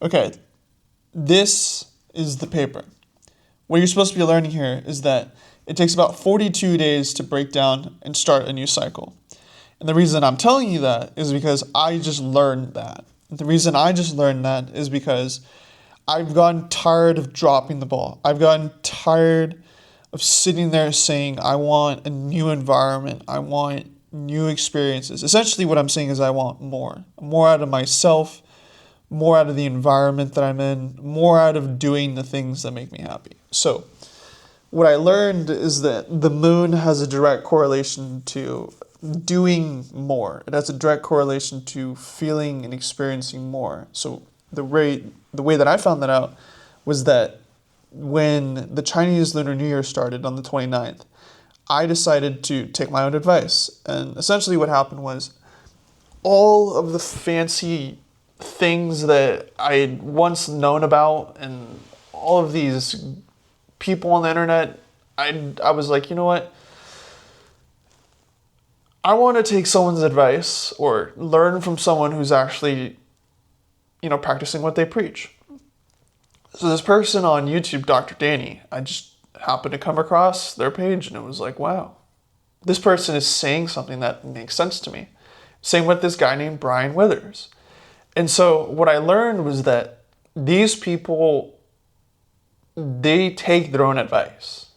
Okay, this is the paper. What you're supposed to be learning here is that it takes about 42 days to break down and start a new cycle. And the reason I'm telling you that is because I just learned that. The reason I just learned that is because I've gotten tired of dropping the ball. I've gotten tired of sitting there saying, I want a new environment. I want new experiences. Essentially, what I'm saying is I want more. More out of myself, more out of the environment that I'm in, more out of doing the things that make me happy. So, what I learned is that the moon has a direct correlation to doing more. It has a direct correlation to feeling and experiencing more. So the way that I found that out was that when the Chinese Lunar New Year started on the 29th, I decided to take my own advice. And essentially what happened was all of the fancy things that I had once known about and all of these people on the internet, I was like, you know what? I want to take someone's advice or learn from someone who's actually, practicing what they preach. So this person on YouTube, Dr. Danny, I just happened to come across their page and it was like, wow, this person is saying something that makes sense to me. Same with this guy named Brian Withers. And so what I learned was that these people, they take their own advice.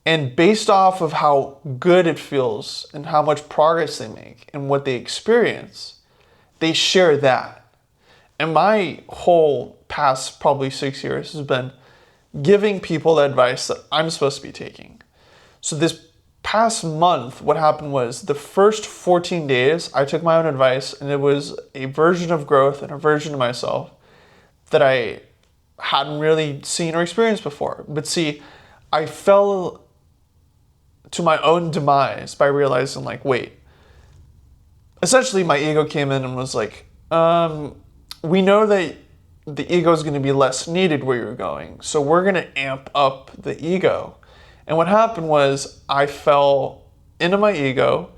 And based off of how good it feels and how much progress they make and what they experience, they share that. And my whole past probably 6 years has been giving people the advice that I'm supposed to be taking. So this past month, what happened was the first 14 days, I took my own advice and it was a version of growth and a version of myself that I hadn't really seen or experienced before. But see, I fell to my own demise by realizing wait, essentially my ego came in and was like, we know that the ego is going to be less needed where you're going. So we're going to amp up the ego. And what happened was I fell into my ego.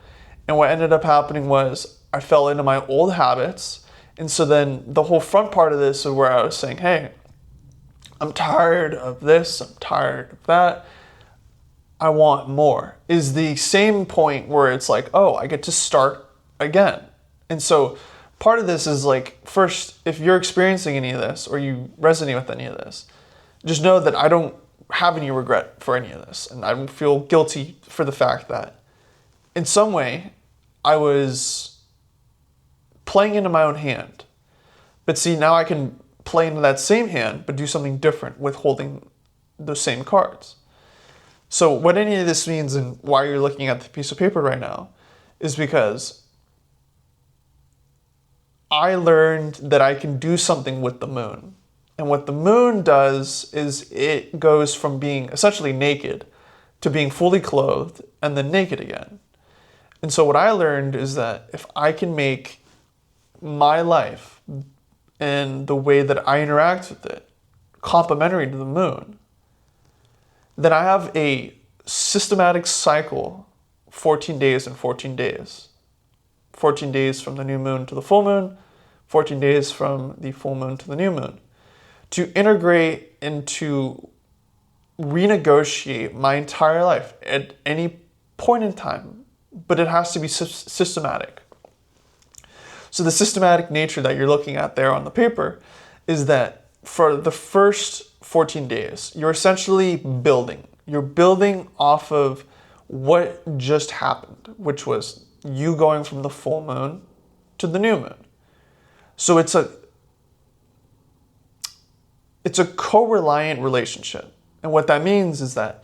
And what ended up happening was I fell into my old habits. And so then the whole front part of this is where I was saying, hey, I'm tired of this. I'm tired of that. I want more, is the same point where it's like, oh, I get to start again. And so part of this is first, if you're experiencing any of this or you resonate with any of this, just know that I don't have any regret for any of this. And I don't feel guilty for the fact that in some way I was playing into my own hand. But see, now I can play into that same hand, but do something different with holding those same cards. So what any of this means and why you're looking at the piece of paper right now is because I learned that I can do something with the moon. And what the moon does is it goes from being essentially naked to being fully clothed and then naked again. And so what I learned is that if I can make my life and the way that I interact with it complementary to the moon, then I have a systematic cycle, 14 days and 14 days. 14 days from the new moon to the full moon, 14 days from the full moon to the new moon, to integrate and to renegotiate my entire life at any point in time, but it has to be systematic. So the systematic nature that you're looking at there on the paper is that for the first 14 days, you're essentially building. You're building off of what just happened, which was you going from the full moon to the new moon. So it's a co-reliant relationship. And what that means is that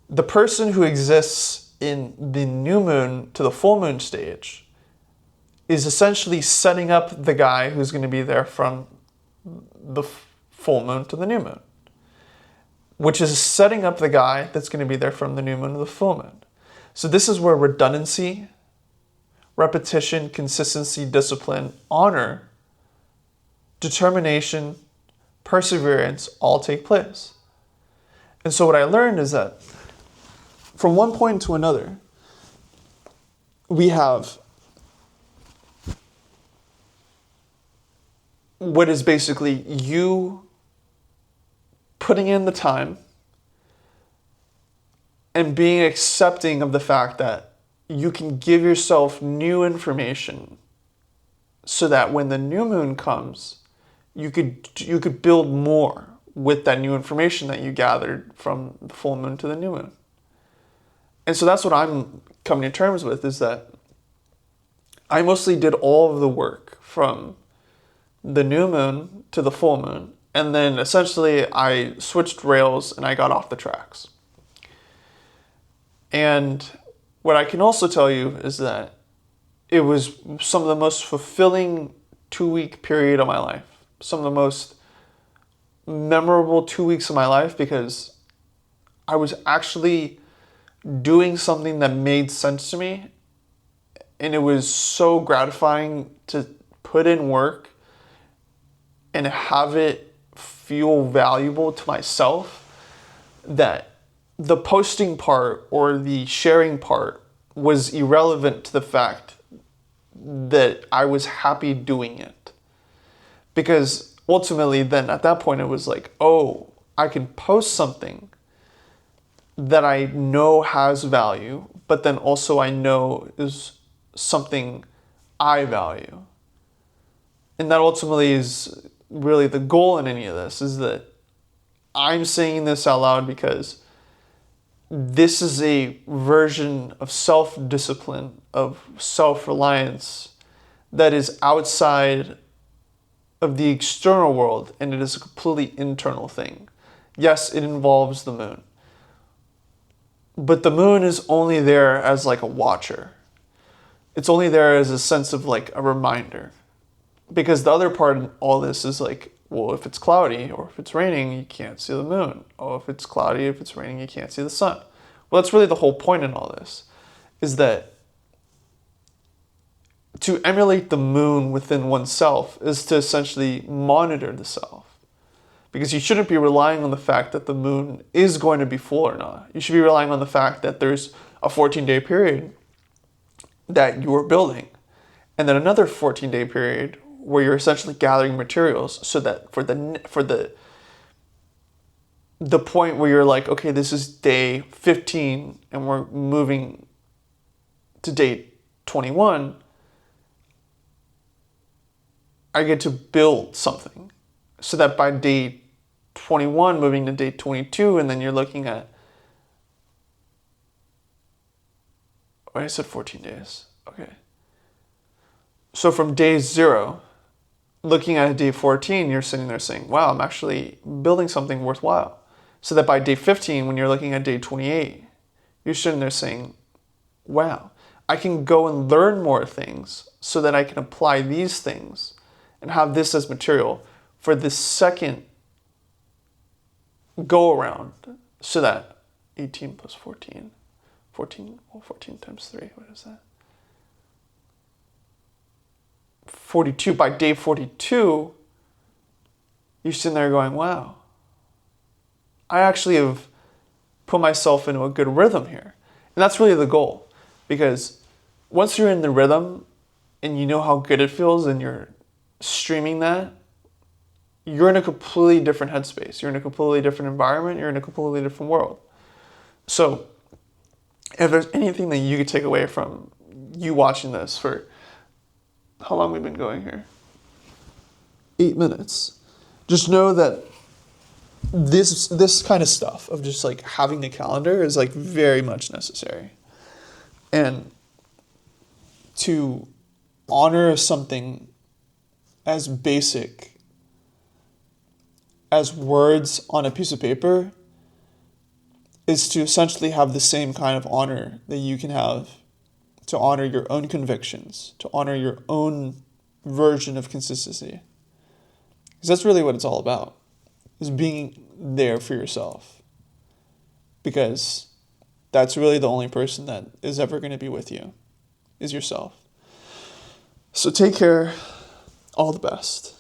the person who exists in the new moon to the full moon stage is essentially setting up the guy who's going to be there from the full moon to the new moon, which is setting up the guy that's going to be there from the new moon to the full moon. So this is where redundancy, repetition, consistency, discipline, honor, determination, perseverance all take place. And so what I learned is that from one point to another, we have what is basically you putting in the time and being accepting of the fact that you can give yourself new information so that when the new moon comes, you could build more with that new information that you gathered from the full moon to the new moon. And so that's what I'm coming to terms with, is that I mostly did all of the work from the new moon to the full moon, and then essentially I switched rails and I got off the tracks. And what I can also tell you is that it was some of the most fulfilling 2-week period of my life. Some of the most memorable 2 weeks of my life, because I was actually doing something that made sense to me. And it was so gratifying to put in work and have it feel valuable to myself, that the posting part or the sharing part was irrelevant to the fact that I was happy doing it. Because ultimately then at that point it was like, oh, I can post something that I know has value, but then also I know is something I value. And that ultimately is really the goal in any of this, is that I'm saying this out loud because this is a version of self-discipline, of self-reliance that is outside of the external world, and it is a completely internal thing. Yes, it involves the moon. But the moon is only there as like a watcher. It's only there as a sense of like a reminder. Because the other part in all this is like, well, if it's cloudy or if it's raining, you can't see the moon. Oh, if it's cloudy, if it's raining, you can't see the sun. Well, that's really the whole point in all this, is that to emulate the moon within oneself is to essentially monitor the self. Because you shouldn't be relying on the fact that the moon is going to be full or not. You should be relying on the fact that there's a 14-day period that you are building, and then another 14-day period where you're essentially gathering materials, so that for the point where you're like, okay, this is day 15 and we're moving to day 21, I get to build something, so that by day 21 moving to day 22, and then you're looking at, oh, I said 14 days, okay. So from day 0, looking at day 14, you're sitting there saying, wow, I'm actually building something worthwhile. So that by day 15, when you're looking at day 28, you're sitting there saying, wow, I can go and learn more things so that I can apply these things and have this as material for this second go around, so that 18 plus 14 times 3, what is that? 42, by day 42, you're sitting there going, wow, I actually have put myself into a good rhythm here. And that's really the goal, because once you're in the rhythm and you know how good it feels and you're streaming that, you're in a completely different headspace. You're in a completely different environment. You're in a completely different world. So if there's anything that you could take away from you watching this for how long we've been going here? 8 minutes. Just know that this kind of stuff of just like having a calendar is like very much necessary. And to honor something as basic as words on a piece of paper is to essentially have the same kind of honor that you can have to honor your own convictions, to honor your own version of consistency. Because that's really what it's all about, is being there for yourself. Because that's really the only person that is ever going to be with you, is yourself. So take care. All the best.